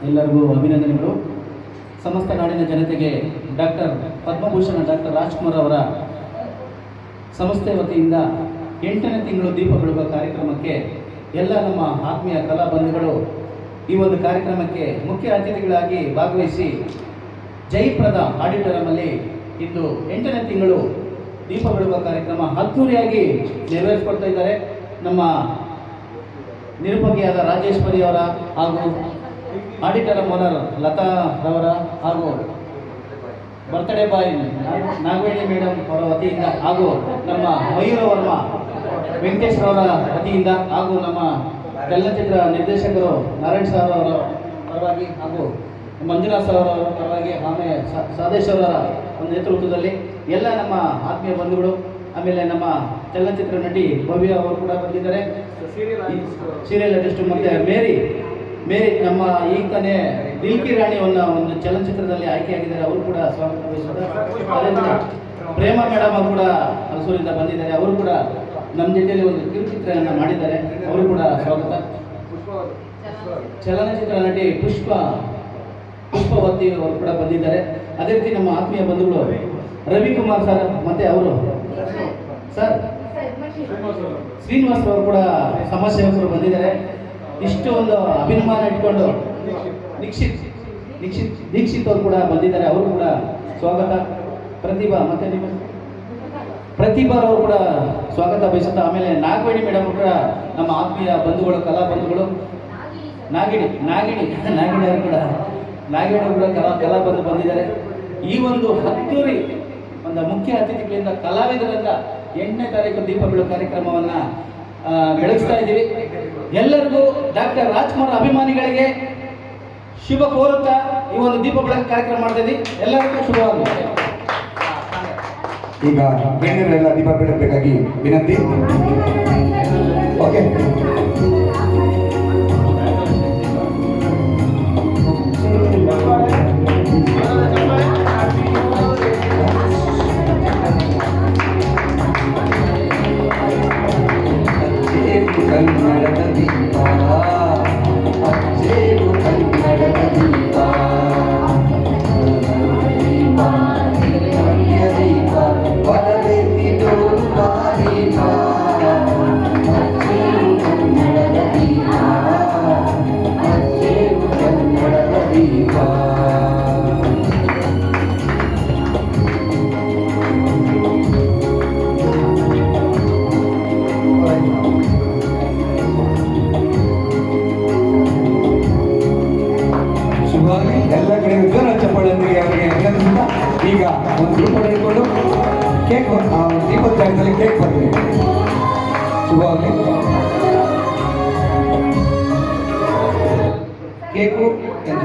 ಎಲ್ಲರಿಗೂ ಅಭಿನಂದನೆಗಳು. ಸಮಸ್ತ ನಾಡಿನ ಜನತೆಗೆ ಡಾಕ್ಟರ್ ಪದ್ಮಭೂಷಣ ಡಾಕ್ಟರ್ ರಾಜ್ಕುಮಾರ್ ಅವರ ಸಂಸ್ಥೆ ವತಿಯಿಂದ 8ನೇ ತಿಂಗಳು ದೀಪ ಬೆಳಗುವ ಕಾರ್ಯಕ್ರಮಕ್ಕೆ ಎಲ್ಲ ನಮ್ಮ ಆತ್ಮೀಯ ಕಲಾ ಬಂಧುಗಳು ಈ ಒಂದು ಕಾರ್ಯಕ್ರಮಕ್ಕೆ ಮುಖ್ಯ ಅತಿಥಿಗಳಾಗಿ ಭಾಗವಹಿಸಿ ಜಯಪ್ರದ ಆಡಿಟೋರಿಯಂನಲ್ಲಿ ಇಂದು 8ನೇ ತಿಂಗಳು ದೀಪ ಬೆಳಗುವ ಕಾರ್ಯಕ್ರಮ ಅದ್ದೂರಿಯಾಗಿ ನೆರವೇರಿಸಿಕೊಡ್ತಾ ಇದ್ದಾರೆ. ನಮ್ಮ ನಿರೂಪಕಿಯಾದ ರಾಜೇಶ್ವರಿ ಅವರ ಹಾಗೂ ಆಡಿಟೋರಿಯಂ ಓನರ್ ಲತಾ ರವರ ಹಾಗೂ ಬರ್ತ್ಡೇ ಬಾಯ್ ನಾಗವೇಣಿ ಮೇಡಮ್ ಅವರ ವತಿಯಿಂದ ಹಾಗೂ ನಮ್ಮ ಮಯೂರ ವರ್ಮ ವೆಂಕಟೇಶ್ ಅವರ ವತಿಯಿಂದ ಹಾಗೂ ನಮ್ಮ ಚಲನಚಿತ್ರ ನಿರ್ದೇಶಕರು ನಾರಾಯಣ್ ಸರ್ ಅವರ ಪರವಾಗಿ ಹಾಗೂ ಮಂಜುನಾಥ್ ಸರ್ ಅವರ ಪರವಾಗಿ ಆಮೇಲೆ ಸಾದೇಶ್ ಅವರ ಒಂದು ನೇತೃತ್ವದಲ್ಲಿ ಎಲ್ಲ ನಮ್ಮ ಆತ್ಮೀಯ ಬಂಧುಗಳು, ಆಮೇಲೆ ನಮ್ಮ ಚಲನಚಿತ್ರ ನಟಿ ಭವ್ಯ ಅವರು ಕೂಡ ಬಂದಿದ್ದಾರೆ. ಸೀರಿಯಲ್ ಆರ್ಟಿಸ್ಟ್ ಮತ್ತು ಮೇರಿ ನಮ್ಮ ಈಗ ತಾನೇ ದಿಲ್ ಕಿ ರಾಣಿ ಒಂದು ಚಲನಚಿತ್ರದಲ್ಲಿ ಆಯ್ಕೆಯಾಗಿದ್ದಾರೆ, ಅವರು ಕೂಡ ಸ್ವಾಗತ ಬಯಸುತ್ತಾರೆ. ಪ್ರೇಮ ಮೇಡಮ್ ಅವರು ಕೂಡ ಹಲಸೂರಿಂದ ಬಂದಿದ್ದಾರೆ, ಅವರು ಕೂಡ ನಮ್ಮ ಜೊತೆಯಲ್ಲಿ ಒಂದು ಕಿರುಚಿತ್ರವನ್ನು ಮಾಡಿದ್ದಾರೆ, ಅವರು ಕೂಡ ಸ್ವಾಗತ. ಚಲನಚಿತ್ರ ನಟಿ ಪುಷ್ಪವತಿ ಅವರು ಕೂಡ ಬಂದಿದ್ದಾರೆ. ಅದೇ ರೀತಿ ನಮ್ಮ ಆತ್ಮೀಯ ಬಂಧುಗಳು ರವಿಕುಮಾರ್ ಸರ್ ಮತ್ತೆ ಅವರು ಸರ್ ಶ್ರೀನಿವಾಸ್ ಅವರು ಕೂಡ ಸಮಾಜ ಸೇವಕರು ಬಂದಿದ್ದಾರೆ. ಇಷ್ಟು ಒಂದು ಅಭಿಮಾನ ಇಟ್ಕೊಂಡು ದೀಕ್ಷಿತ್ ಅವರು ಕೂಡ ಬಂದಿದ್ದಾರೆ, ಅವರು ಕೂಡ ಸ್ವಾಗತ. ಪ್ರತಿಭಾ ಅವರು ಕೂಡ ಸ್ವಾಗತ ಬಯಸುತ್ತಾ, ಆಮೇಲೆ ನಾಗವೇಣಿ ಮೇಡಮ್ ಕೂಡ ನಮ್ಮ ಆತ್ಮೀಯ ಬಂಧುಗಳು, ಕಲಾ ಬಂಧುಗಳು. ನಾಗಿಣಿ ಅವರು ಕೂಡ ಕಲಾ ಬಂಧು ಬಂದಿದ್ದಾರೆ. ಈ ಒಂದು ಹತ್ತೂರಿ ಒಂದು ಮುಖ್ಯ ಅತಿಥಿಗಳಿಂದ ಕಲಾವಿದರಿಂದ 8ನೇ ತಾರೀಕು ದೀಪ ಬೆಳಗು ಕಾರ್ಯಕ್ರಮವನ್ನು ಬೆಳಗಿಸ್ತಾ ಇದ್ದೀವಿ. ಎಲ್ಲರಿಗೂ ಡಾಕ್ಟರ್ ರಾಜ್ಕುಮಾರ್ ಅಭಿಮಾನಿಗಳಿಗೆ ಶುಭ ಕೋರುತ್ತಾ ಈ ಒಂದು ದೀಪ ಬೆಳಕು ಕಾರ್ಯಕ್ರಮ ಮಾಡ್ತಾ ಇದ್ದೀವಿ. ಎಲ್ಲರಿಗೂ ಶುಭವಾಗಲಿ. ಈಗ ಗಣ್ಯರೆಲ್ಲ ದೀಪ ಬೆಳಗಬೇಕಾಗಿ ವಿನಂತಿ. ಓಕೆ, ಕನ್ನಡದ ದೀಪ ಅಚ್ಚೇವು ಕನ್ನಡದ ದೀಪ ದೀಪ ಬರಬೇಕಿದು ಬಾರೀಪ ಅಚ್ಚೇವು ಕನ್ನಡದ ದೀಪ ಅಚ್ಚೇವು ಕನ್ನಡದ ದೀಪ. ಎಲ್ಲ ಕಡೆ ಜೋರ ಚಪ್ಪಾಳೆಯೊಂದಿಗೆ ಅವರಿಗೆ ಅಭಿನಂದಿಸುತ್ತಾ ಈಗ ಒಂದು ದೀಪ ಹಿಡ್ಕೊಂಡು ಕೇಕ್ ದೀಪದ ಜಾಗದಲ್ಲಿ ಕೇಕ್ ಬರ್ತೀವಿ. ಶುಭವಾಗಲಿ. ಕೇಕು ಎಂತ